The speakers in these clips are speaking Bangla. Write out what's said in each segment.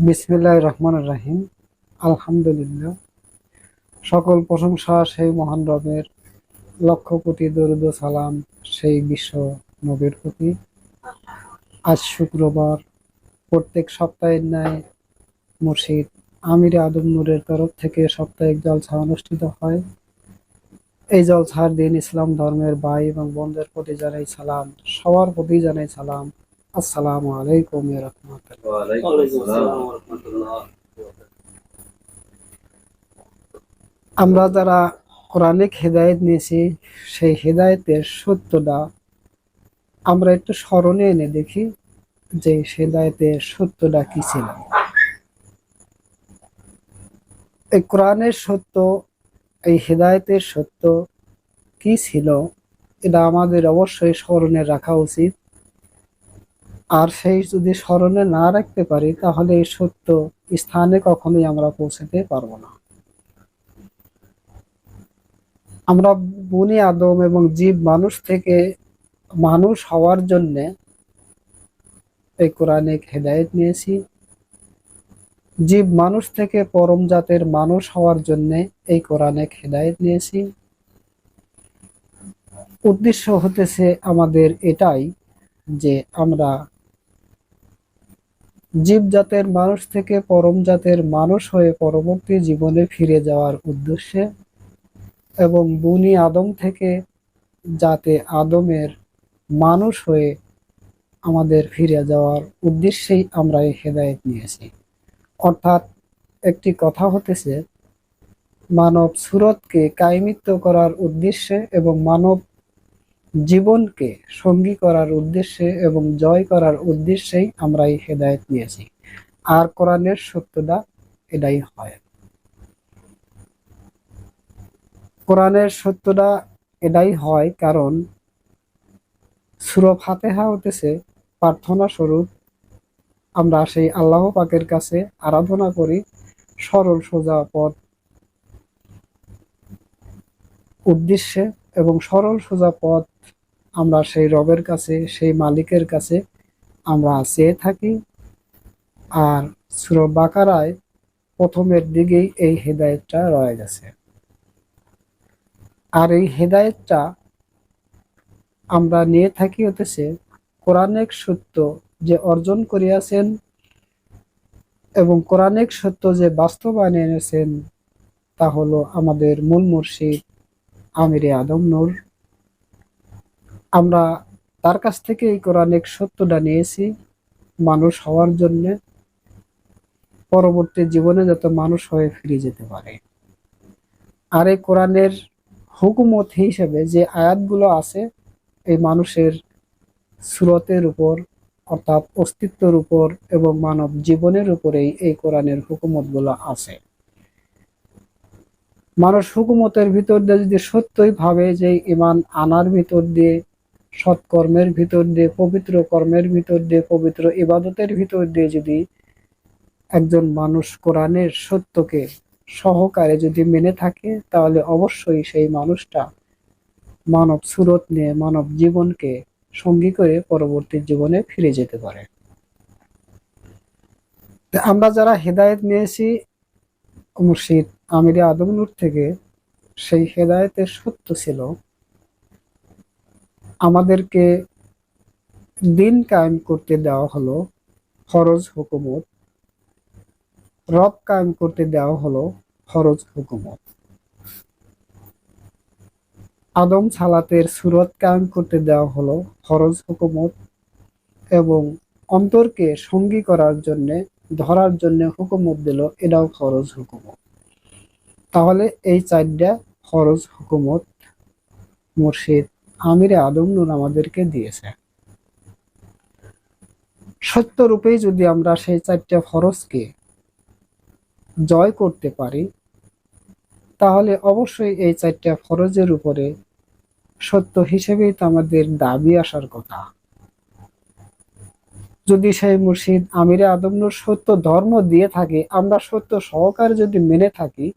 বিসমিল্লাহির রহমানির রহিম। আলহামদুলিল্লাহ, সকল প্রশংসা সেই মহান রবের, লক্ষ কোটি দরুদ ও সালাম সেই বিশ্ব নবীর প্রতি। আজ শুক্রবার, প্রত্যেক সপ্তাহের ন্যায় মুর্শিদ আমিরে আদম নূরের তরফ থেকে সাপ্তাহিক জলসা অনুষ্ঠিত হয়। এই জলসার দিন ইসলাম ধর্মের ভাই এবং বোনদের প্রতি জানাই সালাম, সবার প্রতি জানাই সালাম। আসসালামু আলাইকুম ওয়া রাহমাতুল্লাহ। আমরা যারা কোরআনিক হেদায়েত নিয়েছি, সেই হেদায়েতের সত্যটা আমরা একটু স্মরণে এনে দেখি যে হেদায়েতের সত্যটা কি ছিল। এই কোরআনের সত্য, এই হেদায়েতের সত্য কি ছিল, এটা আমাদের অবশ্যই স্মরণে রাখা উচিত। আর সেই যদি স্মরণে না রাখতে পারি, তাহলে এই সত্য স্থানে কখনোই আমরা পৌঁছতে পারবো না। আমরা বনি আদম এবং জীব মানুষ থেকে মানুষ হওয়ার জন্য এই কোরআনিক হেদায়েত নিয়েছি। জীব মানুষ থেকে পরম জাতের মানুষ হওয়ার জন্য এই কোরআনিক হেদায়েত নিয়েছি। উদ্দেশ্য হতেছে আমাদের এটাই যে আমরা জীব জাতের মানুষ থেকে পরম জাতের মানুষ হয়ে পরবর্তী জীবনে ফিরে যাওয়ার উদ্দেশ্যে, এবং বনি আদম থেকে যাতে আদমের মানুষ হয়ে আমাদের ফিরে যাওয়ার উদ্দেশ্যেই আমরা এই হেদায়েত নিয়েছি। অর্থাৎ একটি কথা হতেছে, মানব সুরতকে কায়েমিত্ব করার উদ্দেশ্যে এবং মানব জীবনকে সঙ্গী করার উদ্দেশ্যে এবং জয় করার উদ্দেশ্যেই আমরা এই হেদায়েত নিয়েছি। আর কোরআনের সত্যটা এটাই হয়। কোরআনের সত্যটা এটাই হয় কারণ সূরা ফাতিহা হতেছে প্রার্থনা স্বরূপ। আমরা সেই আল্লাহ পাকের কাছে আরাধনা করি সরল সোজা পথ উদ্দেশ্যে, এবং সরল সোজা পথ আমরা সেই রবের কাছে, সেই মালিকের কাছে আমরা চেয়ে থাকি। আর সূরা বাকারায় প্রথমের দিকেই এই হেদায়েতটা রয়ে গেছে। আর এই হেদায়েতটা আমরা নিয়ে থাকি হতেছে কোরআনিক সত্য যে অর্জন করিয়াছেন এবং কোরআনিক সত্য যে বাস্তবায়নে এনেছেন, তা হলো আমাদের মূল মুর্শিদ আমিরে আদম নূর। আমরা তার কাছ থেকে এই কোরআনিক সত্যটা নিয়েছি মানুষ হওয়ার জন্য, পরবর্তী জীবনে যাতে মানুষ হয়ে ফিরে যেতে পারে। আর এই কোরআনের হুকুমত হিসেবে যে আয়াতগুলো আছে, এই মানুষের সুরতের উপর অর্থাৎ অস্তিত্বের উপর এবং মানব জীবনের উপরেই এই কোরআনের হুকুমতগুলো আছে। মানুষ হুকুমতের ভিতর দিয়ে যদি সত্যই ভাবে যে ঈমান আনার ভিতর দিয়ে, সৎকর্মের ভিতর দিয়ে, পবিত্র কর্মের ভিতর দিয়ে, পবিত্র ইবাদতের ভিতর দিয়ে যদি একজন মানুষ কোরআনের সত্যকে সহকারে যদি মেনে থাকে, তাহলে অবশ্যই সেই মানুষটা মানব সুরত নিয়ে মানব জীবনকে সঙ্গী করে পরবর্তী জীবনে ফিরে যেতে পারে। আমরা যারা হেদায়েত নিয়েছি মুর্শিদ আমিরে আদম নূর থেকে, সেই হেদায়েতের সত্য ছিল আমাদেরকে দিন কায়েম করতে দেওয়া হলো ফরজ হুকুমত, রব কায়েম করতে দেওয়া হলো ফরজ হুকুমত, আদম সালাতের সুরত কায়েম করতে দেওয়া হলো ফরজ হুকুমত, এবং অন্তরকে সঙ্গী করার জন্য ধরার জন্য হুকুমত দিল, এটাও ফরজ হুকুমত। তাহলে এই চারটা ফরজ হুকুমত মুর্শিদ আমিরে আদম নূর আমাদেরকে দিয়েছে। সত্যরূপেই যদি আমরা সেই চারটা ফরজকে জয় করতে পারি, তাহলে অবশ্যই এই চারটা ফরজের উপরে সত্য হিসেবেই তো আমাদের দাবি আসার কথা। যদি সেই মুর্শিদ আমিরে আদম নূর সত্য ধর্ম দিয়ে থাকে, আমরা সত্য সহকারে যদি মেনে থাকি,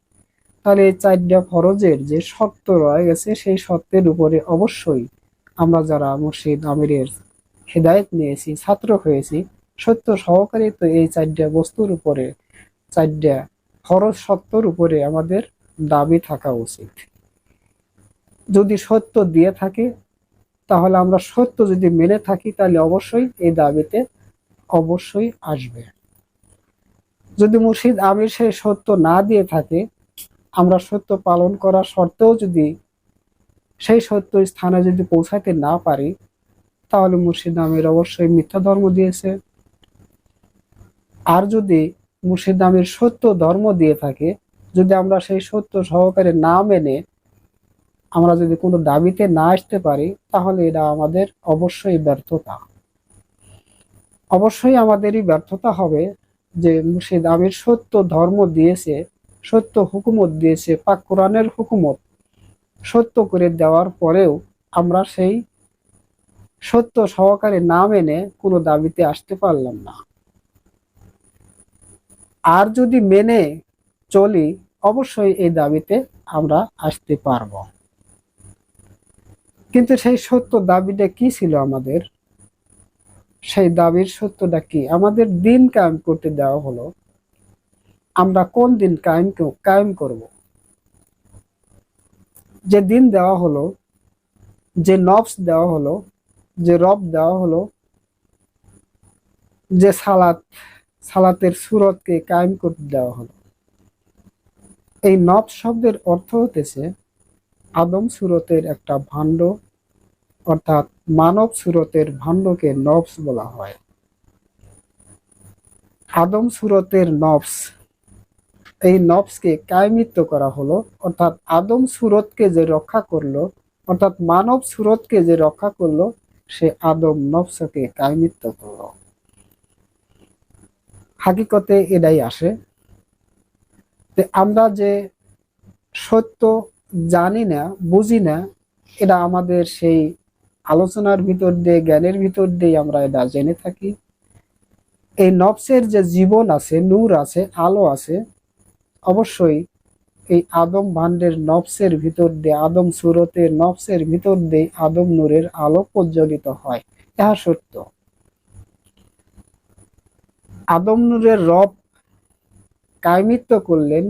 তাহলে এই চারটা ফরজের যে শর্ত রয়ে গেছে, সেই শর্তের উপরে অবশ্যই আমরা যারা মুর্শিদ আমিরের হেদায়েত নিয়েছি, ছাত্র হয়েছি, সত্য সহকারে তো এই চারটা বস্তুর উপরে, চারটা ফরজ সত্যর উপরে আমাদের দাবি থাকা উচিত। যদি সত্য দিয়ে থাকে তাহলে আমরা সত্য যদি মেনে থাকি তাহলে অবশ্যই এই দাবিতে অবশ্যই আসবে। যদি মুর্শিদ আমির সেই সত্য না দিয়ে থাকে, আমরা সত্য পালন করা সত্ত্বেও যদি সেই সত্য স্থানে যদি পৌঁছাতে না পারি, তাহলে মুর্শিদ আমির অবশ্যই মিথ্যা ধর্ম দিয়েছে। আর যদি মুর্শিদ আমির সত্য ধর্ম দিয়ে থাকে, যদি আমরা সেই সত্য সহকারে না মেনে আমরা যদি কোনো দাবিতে না আসতে পারি, তাহলে এটা আমাদের অবশ্যই ব্যর্থতা। অবশ্যই আমাদেরই ব্যর্থতা হবে যে মুর্শিদ আমির সত্য ধর্ম দিয়েছে, সত্য হুকুমত দিয়েছে, পাক কোরআনের হুকুমত সত্য করে দেওয়ার পরেও আমরা সেই সত্য সহকারে না মেনে কোনো দাবিতে আসতে পারলাম না। আর যদি মেনে চলি, অবশ্যই এই দাবিতে আমরা আসতে পারবো। কিন্তু সেই সত্য দাবিটা কি ছিল আমাদের? সেই দাবির সত্যটা কি? আমাদের দিন কায়েম করতে দেওয়া হলো, আমরা কোন দিন কায়েম করব? যে দিন দেওয়া হলো, যে নফস দেওয়া হলো, যে রব দেওয়া হলো, যে সালাতের সুরতকে কায়েম করতে দেওয়া হলো, এই নফস শব্দের অর্থ হতেছে আদম সুরতের একটা ভাণ্ড, অর্থাৎ মানব সুরতের ভাণ্ডকে নফস বলা হয়। আদম সুরতের নফস, এই নফসকে কায়েমিত্ব করা হলো, অর্থাৎ আদম সুরতকে যে রক্ষা করলো, অর্থাৎ মানব সুরতকে যে রক্ষা করলো, সে আদম নফসকে কায়েমিত্ব করলো। হাকিকতে এটাই আসে যে আমরা যে সত্য জানি না, বুঝি না, এটা আমাদের সেই আলোচনার ভিতর দিয়ে, জ্ঞানের ভিতর দিয়ে আমরা এটা জেনে থাকি। এই নফসের যে জীবন আছে, নূর আছে, আলো আছে, অবশ্যই এই আদম ভান্ডের নফসের ভিতর দিয়ে, আদম সুরতের নফসের ভিতর দিয়ে আদম নূরের আলো প্রজ্বলিত হয়। ইহা সত্য। আদম নূরের রব কায়েমিত্ব করলেন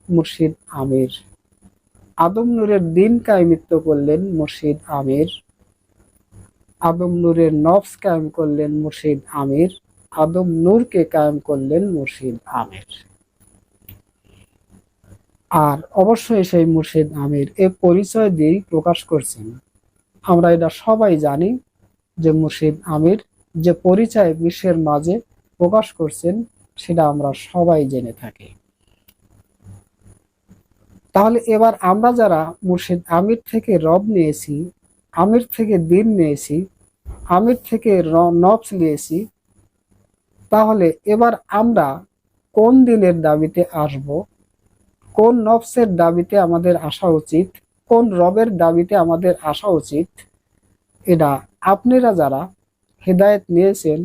মুর্শিদ আমির, আদম নূরের দিন কায়েমিত্ব করলেন মুর্শিদ আমির, আদম নূরের নফস কায়েম করলেন মুর্শিদ আমির, আদম নূরকে কায়েম করলেন মুর্শিদ আমির। আর অবশ্যই সেই মুর্শিদ আমির এ পরিচয় দিয়েই প্রকাশ করছেন। আমরা এটা সবাই জানি যে মুর্শিদ আমির যে পরিচয় বিশ্বের মাঝে প্রকাশ করছেন, সেটা আমরা সবাই জেনে থাকি। তাহলে এবার আমরা যারা মুর্শিদ আমির থেকে রব নিয়েছি, আমির থেকে দিন নিয়েছি, আমির থেকে নফস নিয়েছি, তাহলে এবার আমরা কোন দিনের দাবিতে আসব, কোন নফসের দাবিতে আমাদের আসা উচিত, কোন রবের দাবিতে আমাদের আসা উচিত, এটা আপনারা যারা হেদায়েত নিয়েছেন,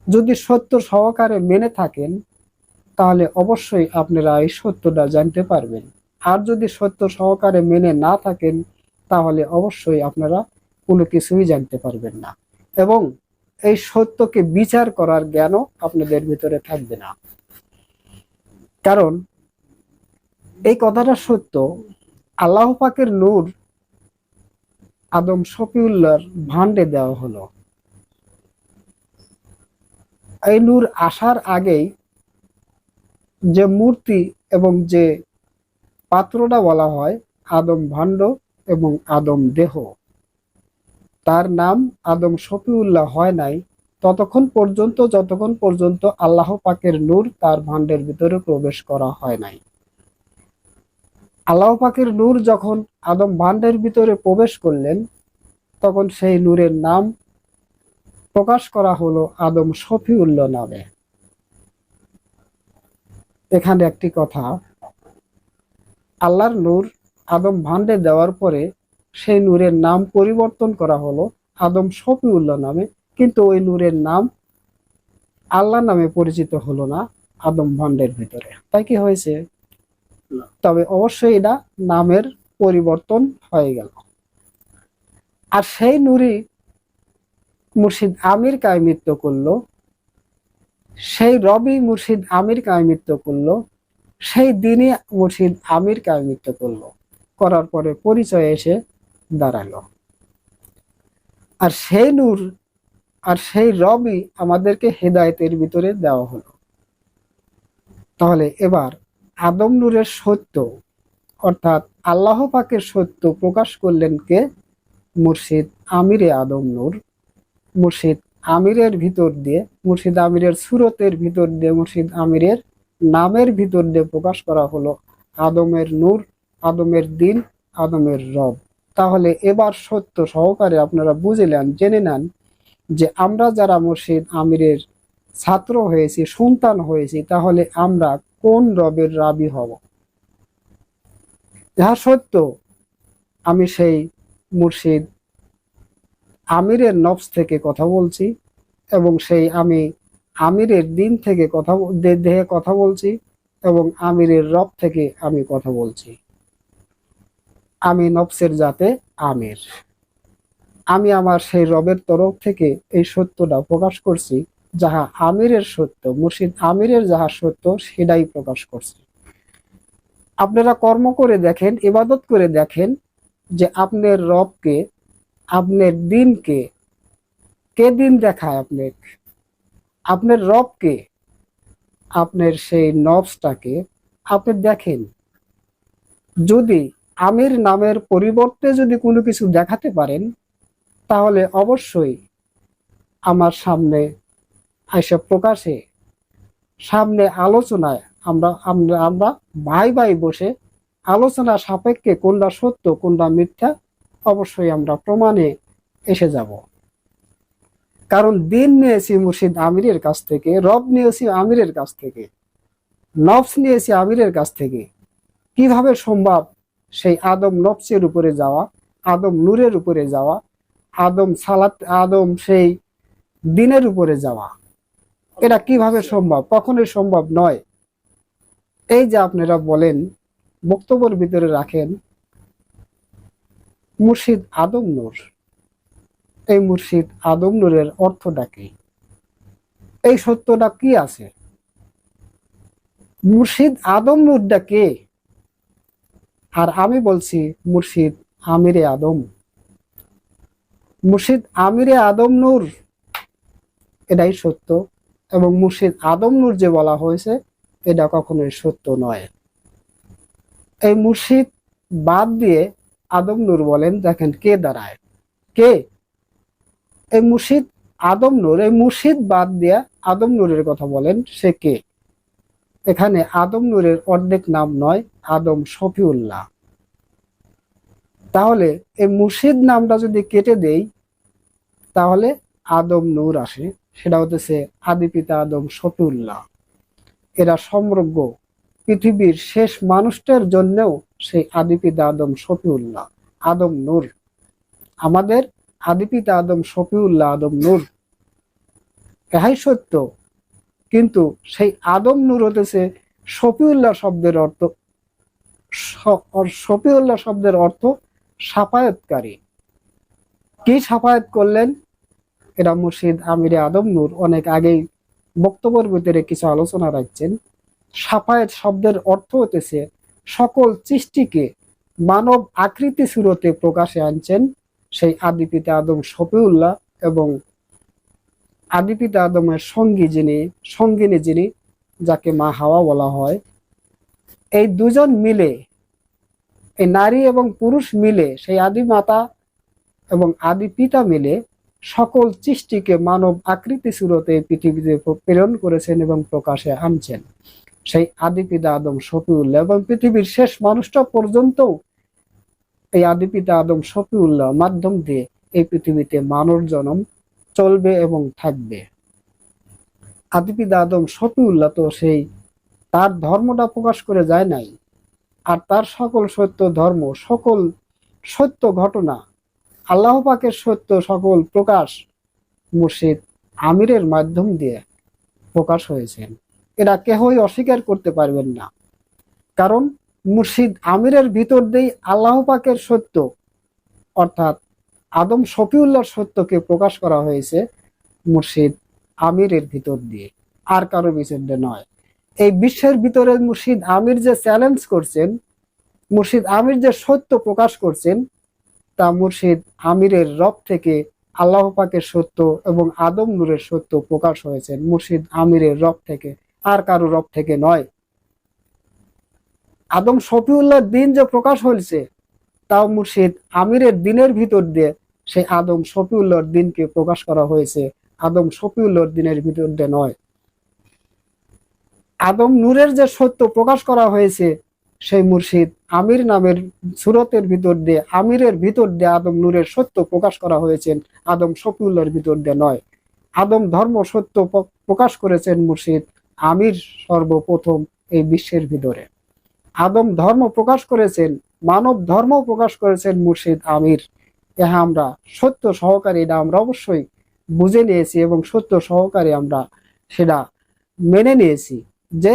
যদি সত্য সহকারে মেনে থাকেন, তাহলে অবশ্যই আপনারা এই সত্যটা জানতে পারবেন। আর যদি সত্য সহকারে মেনে না থাকেন, তাহলে অবশ্যই আপনারা কোনো কিছুই জানতে পারবেন না, এবং এই সত্যকে বিচার করার জ্ঞানও আপনাদের ভিতরে থাকবে না। কারণ এই কথাটা সত্য, আল্লাহ পাকের নূর আদম শফিউল্লাহর ভান্ডে দেওয়া হলো। এই নূর আসার আগেই যে মূর্তি এবং যে পাত্রটা বলা হয় আদম ভাণ্ড এবং আদম দেহ, তার নাম আদম শফিউল্লাহ হয় নাই ততক্ষণ পর্যন্ত যতক্ষণ পর্যন্ত আল্লাহ পাকের নূর তার ভান্ডের ভিতরে প্রবেশ করা হয় নাই। আল্লাহ পাকের নূর যখন আদম ভান্ডের ভিতরে প্রবেশ করলেন, তখন সেই নূরের নাম প্রকাশ করা হলো আদম শফিউল্লাহ নামে। এখানে একটি কথা, আল্লাহর নূর আদম ভান্ডে দেওয়ার পরে সেই নূরের নাম পরিবর্তন করা হলো আদম শফিউল্লাহ নামে, কিন্তু ওই নূরের নাম আল্লাহ নামে পরিচিত হলো না আদম ভান্ডের ভিতরে। তাই কি হয়েছে? তবে অবশ্যই এটা নামের পরিবর্তন হয়ে গেল। আর সেই নূরই মুর্শিদ আমির কায়েমিত্ব করলো, সেই রবি মুর্শিদ আমির কামিত্ব করলো, সেই দিনই মুর্শিদ আমির কামিত্ব করলো, করার পরে পরিচয় এসে দাঁড়ালো। আর সেই নূর আর সেই রবই আমাদেরকে হেদায়েতের ভিতরে দেওয়া হলো। তাহলে এবার আদম নূরের সত্য অর্থাৎ আল্লাহ পাকের সত্য প্রকাশ করলেন কে? মুর্শিদ আমিরে আদম নূর। মুর্শিদ আমিরের ভিতর দিয়ে, মুর্শিদ আমিরের সুরতের ভিতর দিয়ে, মুর্শিদ আমিরের নামের ভিতর দিয়ে প্রকাশ করা হলো আদমের নূর, আদমের দিন, আদমের রব। তাহলে এবার সত্য সহকারে আপনারা বুঝলেন, জেনে নেন যে আমরা যারা মুর্শিদ আমিরের ছাত্র হয়েছি, সন্তান হয়েছি, তাহলে আমরা কোন রবের রাবি হব। যাহা সত্য, আমি সেই মুর্শিদ আমিরের নফস থেকে কথা বলছি, এবং সেই আমি আমিরের দিন থেকে দেহে কথা বলছি, এবং আমিরের রব থেকে আমি কথা বলছি। আমি নফসের জাতে আমির। আমি আমার সেই রবের তরফ থেকে এই সত্যটা প্রকাশ করছি, যাহা আমিরের সত্য, মুর্শিদ আমিরের যাহা সত্য সেটাই প্রকাশ করছি। আপনারা কর্ম করে দেখেন, ইবাদত করে দেখেন যে আপনার রবকে, আপনার দিনকে কে দিন দেখায় আপনাকে, আপনার রবকে, আপনার সেই নফসটাকে আপনি দেখেন। যদি আমির নামের পরিবর্তে যদি কোনো কিছু দেখাতে পারেন, তাহলে অবশ্যই আমার সামনে আইসা প্রকাশে, সামনে আলোচনায় আমরা আমরা আমরা ভাই ভাই বসে আলোচনা সাপেক্ষে কোনটা সত্য কোনটা মিথ্যা অবশ্যই আমরা প্রমাণে এসে যাব। কারণ দিন নিয়েছি মুর্শিদ আমিরের কাছ থেকে, রব নিয়েছি আমিরের কাছ থেকে, নফস নিয়েছি আমিরের কাছ থেকে। কিভাবে সম্ভব সেই আদম নফসের উপরে যাওয়া, আদম নূরের উপরে যাওয়া, আদম সেই দিনের উপরে যাওয়া? এটা কিভাবে সম্ভব? কখনোই সম্ভব নয়। এই যে আপনারা বলেন, বক্তব্যের ভিতরে রাখেন মুর্শিদ আদম নূর, এই মুর্শিদ আদম নূরের অর্থটা কি? এই সত্যটা কি আছে? মুর্শিদ আদম নূরটা কে? আর আমি বলছি মুর্শিদ আমিরে আদম। মুর্শিদ আমিরে আদম নূর এটাই সত্য, এবং মুর্শিদ আদম নূর যে বলা হয়েছে এটা কখনোই সত্য নয়। এই মুর্শিদ বাদ দিয়ে আদম নূর বলেন, দেখেন কে দাঁড়ায়, কে? এই মুর্শিদ আদম নূর, এই মুর্শিদ বাদ দিয়ে আদম নূরের কথা বলেন, সে কে? এখানে আদম নূরের অর্ধেক নাম নয়, আদম শফিউল্লাহ। তাহলে এই মুর্শিদ নামটা যদি কেটে দেই, তাহলে আদম নূর আসে, সেটা হতেছে আদি পিতা আদম শফিউল্লাহ। এরা সমগ্র পৃথিবীর শেষ মানুষটার জন্যও সেই আদি পিতা আদম শফিউল্লাহ, আদম নূর। আমাদের আদি পিতা আদম শফিউল্লাহ, আদম নূর, ইহাই সত্য। কিন্তু সেই আদম নূর হতেছে শফিউল্লাহ শব্দের অর্থ, শফিউল্লাহ শব্দের অর্থ সাফায়াতকারী। কি সাফায়াত করলেন? এরা মুর্শিদ আমিরে আদম নূর অনেক আগেই বক্তব্যের ভিতরে কিছু আলোচনা রাখছেন। সাফায়াত শব্দের অর্থ হতেছে সকল সৃষ্টিকে মানব আকৃতি সুরতে প্রকাশে আনছেন সেই আদি পিতা আদম শফিউল্লাহ, এবং আদি পিতা আদমের সঙ্গিনী যিনি, যাকে মা হাওয়া বলা হয়। এই দুজন মিলে, এই নারী এবং পুরুষ মিলে, সেই আদি মাতা এবং আদি পিতা মিলে সকল সৃষ্টিকে মানব আকৃতি সুরতে পৃথিবীতে প্রেরণ করেছেন এবং প্রকাশে আনছেন সেই আদি পিতা আদম শফিউল্লাহ। এবং পৃথিবীর শেষ মানুষটা পর্যন্ত এই আদি পিতা আদম শফিউল্লাহ মাধ্যম দিয়ে এই পৃথিবীতে মানব জন্ম চলবে এবং থাকবে। আদি পিতা আদম শফিউল্লাহ তো সেই তার ধর্মটা প্রকাশ করে যায় নাই, আর তার সকল সত্য ধর্ম, সকল সত্য ঘটনা, আল্লাহ পাকের সত্য সকল প্রকাশ মুর্শিদ আমিরের মাধ্যম দিয়ে প্রকাশ হয়েছেন। এরা কেহই অস্বীকার করতে পারবেন না, কারণ মুর্শিদ আমিরের ভিতর দিয়ে আল্লাহ পাকের সত্য অর্থাৎ আদম শফিউল্লাহর সত্যকে প্রকাশ করা হয়েছে মুর্শিদ আমিরের ভিতর দিয়ে। আর কারো ভিতরে নয়। এই বিশ্বের ভিতরে মুর্শিদ আমির যে চ্যালেঞ্জ করছেন, মুর্শিদ আমির যে সত্য প্রকাশ করছেন, তা মুর্শিদ আমিরের রব থেকে আল্লাহ পাকের সত্য এবং আদম নূরের সত্য প্রকাশ হয়েছে মুর্শিদ আমিরের রব থেকে, আর কারো রব থেকে নয়। আদম শফিউল্লাহর দিন যে প্রকাশ হয়েছে, তাও মুর্শিদ আমিরের দিনের ভিতর দিয়ে সেই আদম শফিউল্লাহর দিনকে প্রকাশ করা হয়েছে, আদম শফিউল্লাহর দিনের ভিতর দিয়ে নয়। আদম নূরের যে সত্য প্রকাশ করা হয়েছে, সেই মুর্শিদ আমির নামের সুরতের ভিতর দিয়ে, আমিরের ভিতর দিয়ে আদম নূরের সত্য প্রকাশ করা হয়েছে, আদম শফিউল্লাহর ভিতর দিয়ে নয়। আদম ধর্ম সত্য প্রকাশ করেছেন মুর্শিদ আমির সর্বপ্রথম এই বিশ্বের ভিতরে। আদম ধর্ম প্রকাশ করেছেন, মানব ধর্ম প্রকাশ করেছেন মুর্শিদ আমির। ইহা আমরা সত্য সহকারে, এটা আমরা অবশ্যই বুঝে নিয়েছি এবং সত্য সহকারে আমরা সেটা মেনে নিয়েছি যে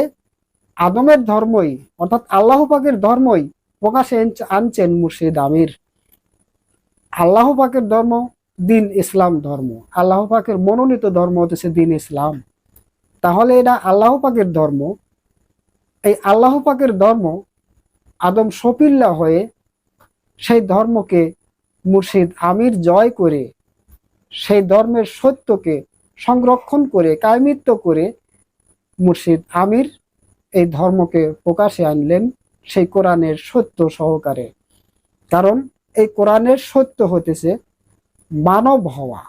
আদমের ধর্মই, অর্থাৎ আল্লাহ পাকের ধর্মই প্রকাশে আনছেন মুর্শিদ আমির। আল্লাহ পাকের ধর্ম দিন ইসলাম ধর্ম, আল্লাহ পাকের মনোনীত ধর্ম হচ্ছে দিন ইসলাম। তাহলে এটা আল্লাহ পাকের ধর্ম। এই আল্লাহ পাকের ধর্ম আদম শফিউল্লাহ হয়ে সেই ধর্মকে মুর্শিদ আমির জয় করে, সেই ধর্মের সত্যকে সংরক্ষণ করে কায়েমিত্ব করে মুর্শিদ আমির এই ধর্মকে প্রকাশে আনলেন সেই কোরআনের সত্য সহকারে। কারণ এই কোরআনের সত্য হতেছে মানব হওয়া,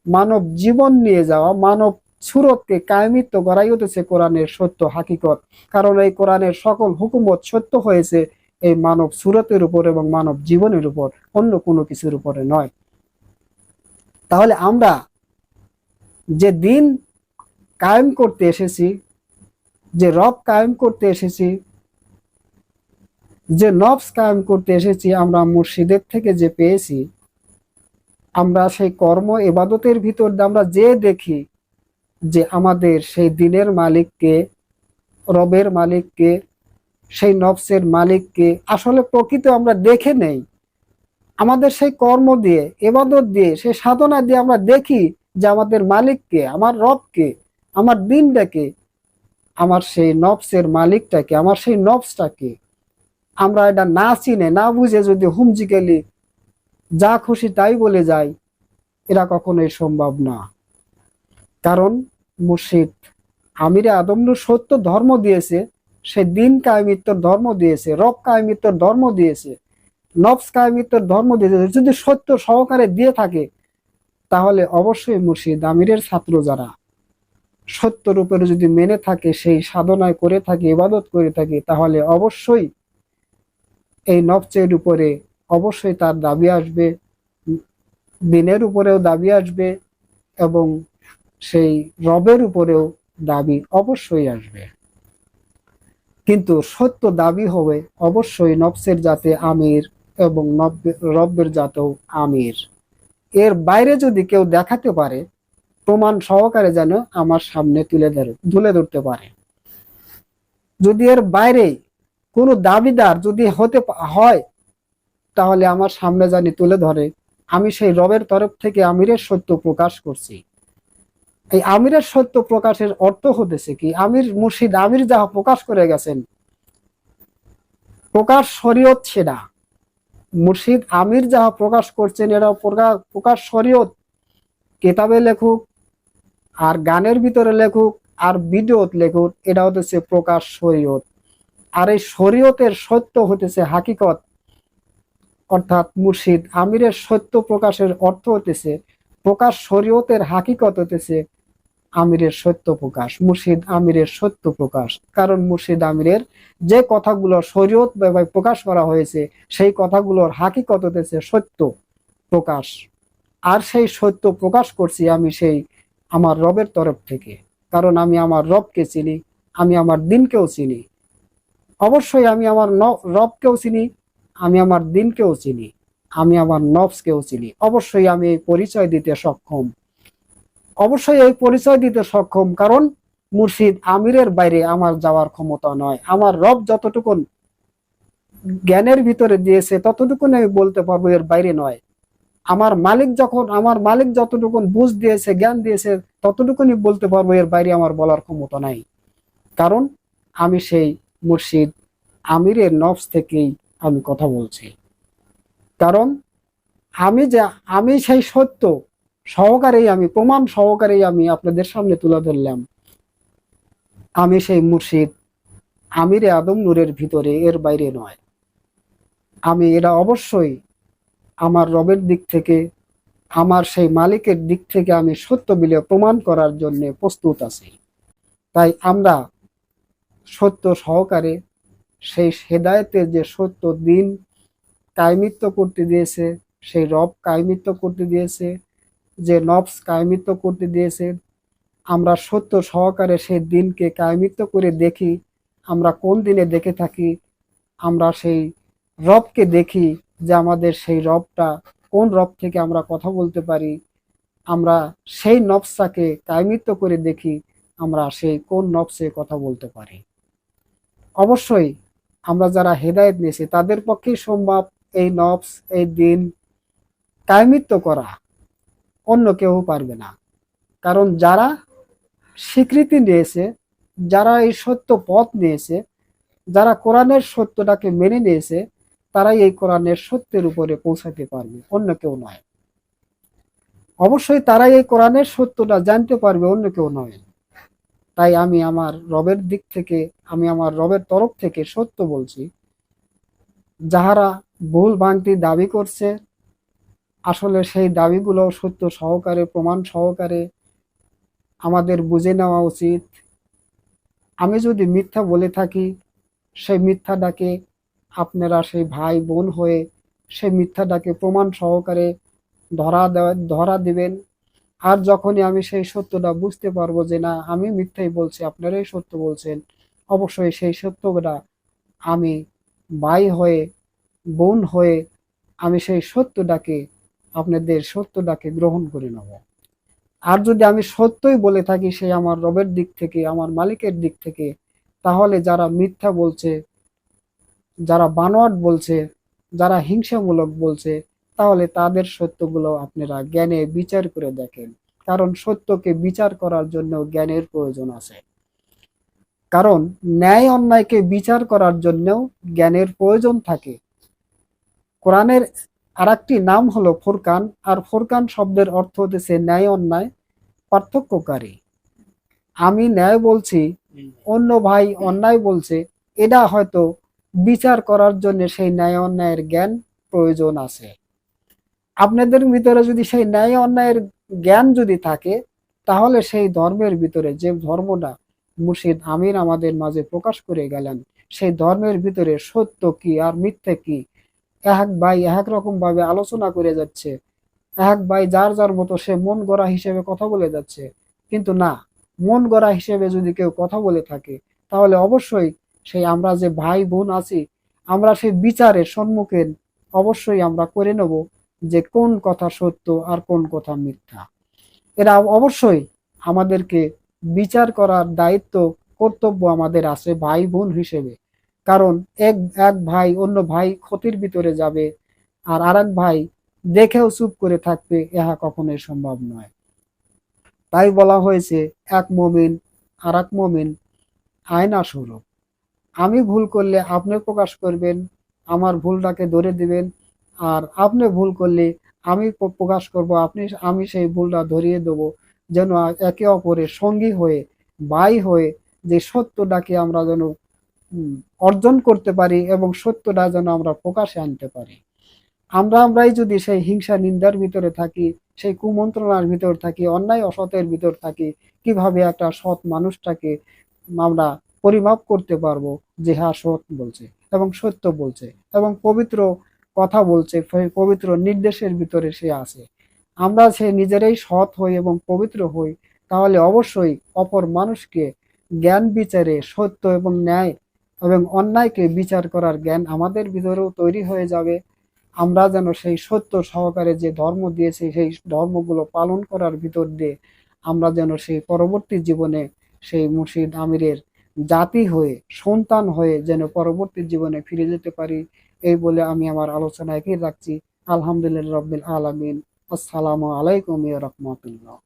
মানব জীবন নিয়ে যাওয়া, মানব সুরতকে কায়েমিত্ব করাই হতেছে কোরআনের সত্য হাকিকত। কারণ এই কোরআনের সকল হুকুমত সত্য হয়েছে এই মানব সুরতের উপর এবং মানব জীবনের উপর, অন্য কোনো কিছুর উপরে নয়। তাহলে আমরা যে দিন কায়েম করতে এসেছি, যে রব কায়েম করতে এসেছি, যে নফস কায়েম করতে এসেছি, আমরা মুর্শিদের থেকে যে পেয়েছি, আমরা সেই কর্ম ইবাদতের ভিতর আমরা যে দেখি যে আমাদের সেই দিনের মালিককে, রবের মালিককে, সেই নফসের মালিককে আসলে প্রকৃত আমরা দেখে নেই। আমাদের সেই কর্ম দিয়ে, ইবাদত দিয়ে, সেই সাধনা দিয়ে আমরা দেখি যে আমাদের মালিককে, আমার রবকে, আমার দিনটাকে, আমার সেই নফসের মালিকটাকে, আমার সেই নফসটাকে আমরা এটা না চিনে না বুঝে যদি হুমজিক্যালি যা খুশি তাই বলে যাই, এটা কখনোই সম্ভব না। কারণ মুর্শিদ আমিরে আদম নূর সত্য ধর্ম দিয়েছে, সে দিন কায়েমিত্বর ধর্ম দিয়েছে, রব কায়েমিত্বর ধর্ম দিয়েছে, নফস কায়েমিত্বর ধর্ম দিয়েছে। যদি সত্য সহকারে দিয়ে থাকে, তাহলে অবশ্যই মুর্শিদ আমিরের ছাত্র যারা সত্যর উপরে যদি মেনে থাকে, সেই সাধনায় করে থাকে, ইবাদত করে থাকে, তাহলে অবশ্যই এই নফসের উপরে অবশ্যই তার দাবি আসবে, দিনের উপরেও দাবি আসবে এবং সেই রবের উপরেও দাবি অবশ্যই আসবে। কিন্তু সত্য দাবি হবে অবশ্যই নফসের জাতে আমির এবং রব্বের জাতেও আমির। এর বাইরে যদি কেউ দেখাতে পারে, প্রমাণ সহকারে যেন আমার সামনে তুলে ধরতে পারে। যদি এর বাইরে কোনো দাবিদার যদি হয়, তাহলে আমার সামনে জানি তুলে ধরে, আমি সেই রবের তরফ থেকে আমিরের সত্য প্রকাশ করছি। এই আমিরের সত্য প্রকাশের অর্থ হতেছে কি, আমির মুর্শিদ আমির যাহা প্রকাশ করে গেছেন, প্রকাশ শরীয়ত সেটা। মুর্শিদ আমির যাহা প্রকাশ করছেন, এটা প্রকাশ শরীয়ত। কিতাবে লেখুক আর গানের ভিতরে লেখুক আর ভিডিওত লেখুক, এটা হতেছে প্রকাশ শরীয়ত। আর এই শরীয়তের সত্য হতেছে হাকিকত। অর্থাৎ মুর্শিদ আমিরের সত্য প্রকাশের অর্থ হতেছে প্রকাশ শরীয়তের হাকিকত হতেছে আমিরের সত্য প্রকাশ, মুর্শিদ আমিরের সত্য প্রকাশ। কারণ মুর্শিদ আমিরের যে কথাগুলো শরীয়ত প্রকাশ করা হয়েছে, সেই কথাগুলোর হাকিকত হতেছে সত্য প্রকাশ। আর সেই সত্য প্রকাশ করছি আমি সেই আমার রবের তরফ থেকে। কারণ আমি আমার রবকে চিনি, আমি আমার দিনকেও চিনি। অবশ্যই আমি আমার রবকেও চিনি, আমি আমার দিনকেও চিনি, আমি আমার নফসকেও চিনি। অবশ্যই আমি এই পরিচয় দিতে সক্ষম, অবশ্যই এই পরিচয় দিতে সক্ষম। কারণ মুর্শিদ আমিরের বাইরে আমার যাওয়ার ক্ষমতা নয়। আমার রব যতটুকুন জ্ঞানের ভিতরে দিয়েছে ততটুকুন আমি বলতে পারবো, এর বাইরে নয়। আমার মালিক যতটুকুন বুঝ দিয়েছে, জ্ঞান দিয়েছে, ততটুকুনি বলতে পারবো, এর বাইরে আমার বলার ক্ষমতা নাই। কারণ আমি সেই মুর্শিদ আমিরের নফস থেকেই আমি কথা বলছি। কারণ আমি সেই সত্য সহকারেই, আমি প্রমাণ সহকারেই আমি আপনাদের সামনে তুলে ধরলাম। আমি সেই মুর্শিদ আমিরে আদম নূরের ভিতরে, এর বাইরে নয়। আমি এটা অবশ্যই আমার রবের দিক থেকে, আমার সেই মালিকের দিক থেকে আমি সত্য বলে প্রমাণ করার জন্য প্রস্তুত আছি। তাই আমরা সত্য সহকারে সেই হেদায়েতের যে সত্য দিন কায়েমিত্ব করতে দিয়েছে, সেই রব কায়েমিত্ব করতে দিয়েছে, যে নফস কায়েমিত্ব করতে দিয়েছে, আমরা সত্য সহকারে সেই দিনকে কায়েমিত্ব করে দেখি। আমরা কোন দিনে দেখে থাকি? আমরা সেই রবকে দেখি যে আমাদের সেই রবটা কোন রব থেকে আমরা কথা বলতে পারি। আমরা সেই নফসটাকে কায়েমিত্ব করে দেখি আমরা সেই কোন নফসে কথা বলতে পারি। অবশ্যই আমরা যারা হেদায়েত নিয়েছি তাদের পক্ষেই সম্ভব এই নফস, এই দিন কায়েমিত্ব করা, অন্য কেউ পারবে না। কারণ যারা স্বীকৃতি নিয়েছে, যারা এই সত্য পথ নিয়েছে, যারা কোরআনের সত্যটাকে মেনে নিয়েছে, তারাই এই কোরআনের সত্যের উপরে পৌঁছাতে পারবে, অন্য কেউ নয়। অবশ্যই তারাই এই কোরআনের সত্যটা জানতে পারবে, অন্য কেউ নয়। তাই আমি আমার রবের দিক থেকে, আমি আমার রবের তরফ থেকে সত্য বলছি। যাহারা ভুল ভ্রান্তি দাবি করছে, আসলে সেই দাবিগুলো সত্য সহকারে, প্রমাণ সহকারে আমাদের বুঝে নেওয়া উচিত। আমি যদি মিথ্যা বলে থাকি, সেই মিথ্যাটাকে আপনারা সেই ভাই বোন হয়ে সেই মিথ্যাটাকে প্রমাণ সহকারে ধরা দিবেন। আর যখনই আমি সেই সত্যটা বুঝতে পারবো যে না, আমি মিথ্যাই বলছি, আপনারাই সত্য বলছেন, অবশ্যই সেই সত্যটা আমি ভাই হয়ে, বোন হয়ে আমি সেই সত্যটাকে, আপনাদের সত্যটাকে গ্রহণ করে নেব। আর যদি আমি সত্যই বলে থাকি সেই আমার রবের দিক থেকে, আমার মালিকের দিক থেকে, তাহলে যারা মিথ্যা বলছে, যারা বানোয়াট বলছে, যারা হিংসামূলক বলছে, তাহলে তাদের সত্যগুলো আপনারা জ্ঞানে বিচার করে দেখেন। কারণ সত্যকে বিচার করার জন্য জ্ঞানের প্রয়োজন আছে। কারণ ন্যায় অন্যায়কে বিচার করার জন্যও জ্ঞানের প্রয়োজন থাকে। কোরআনের আরেকটি নাম হলো ফুরকান, আর ফুরকান শব্দের অর্থ হতেছে ন্যায় অন্যায় পার্থক্যকারী। আমি ন্যায় বলছি, অন্য ভাই অন্যায় বলছে, এটা হয়তো বিচার করার জন্য সেই ন্যায় অন্যায়ের জ্ঞান প্রয়োজন আছে। আপনাদের ভিতরে যদি সেই ন্যায় অন্যায়ের জ্ঞান যদি থাকে, তাহলে সেই ধর্মের ভিতরে, যে ধর্মটা মুর্শিদ আমির আমাদের মাঝে প্রকাশ করে গেলেন, সেই ধর্মের ভিতরে সত্য কি আর মিথ্যে কি, এক ভাই এক রকম ভাবে আলোচনা করে যাচ্ছে, এক ভাই যার যার মতো সে মন গড়া হিসেবে কথা বলে যাচ্ছে। কিন্তু না, মন গড়া হিসেবে যদি কেউ কথা বলে থাকে, তাহলে অবশ্যই সেই আমরা যে ভাই বোন আছি, আমরা সেই বিচারের সম্মুখীন অবশ্যই আমরা করে নেব যে কোন কথা সত্য আর কোন কথা মিথ্যা। এরা অবশ্যই আমাদেরকে বিচার করার দায়িত্ব, কর্তব্য আমাদের আছে ভাই বোন হিসেবে। কারণ এক এক ভাই অন্য ভাই ক্ষতির ভিতরে যাবে, আর আরেক ভাই দেখেও চুপ করে থাকবে, ইহা কখনোই সম্ভব নয়। তাই বলা হয়েছে এক মুমিন আর এক মুমিন আয়না স্বরূপ। আমি ভুল করলে আপনি প্রকাশ করবেন, আমার ভুলটাকে ধরে দিবেন, আর আপনি ভুল করলে আমি প্রকাশ করব, আমি সেই ভুলটা ধরিয়ে দেব, যেন একে অপরের সঙ্গী হয়ে, ভাই হয়ে যে সত্যটাকে আমরা যেন অর্জন করতে পারি এবং সত্যটা যেন আমরা প্রকাশে আনতে পারি। আমরাই যদি সেই হিংসা নিন্দার ভিতরে থাকি, সেই কুমন্ত্রণার ভিতর থাকি, অন্যায় অসতের ভিতর থাকি, কিভাবে একটা সৎ মানুষটাকে আমরা পরিমাপ করতে পারবো যে হ্যাঁ সৎ বলছে এবং সত্য বলছে এবং পবিত্র কথা বলছে, পবিত্র নির্দেশের ভিতরে সে আছে। আমরা সে নিজেরাই সৎ হই এবং পবিত্র হই, তাহলে অবশ্যই অপর মানুষকে জ্ঞান বিচারে সত্য এবং ন্যায় এবং অন্যায়কে বিচার করার জ্ঞান আমাদের ভিতরেও তৈরি হয়ে যাবে। আমরা যেন সেই সত্য সহকারে যে ধর্ম দিয়েছে সেই ধর্মগুলো পালন করার ভিতর দিয়ে আমরা যেন সেই পরবর্তী জীবনে সেই মুর্শিদ আমিরের জাতি হয়ে, সন্তান হয়ে যেন পরবর্তী জীবনে ফিরে যেতে পারি। এই বলে আমি আমার আলোচনা এগিয়ে রাখছি। আলহামদুলিল্লাহ রাব্বিল আলামিন। আসসালামু আলাইকুম ওয়া রাহমাতুল্লাহ।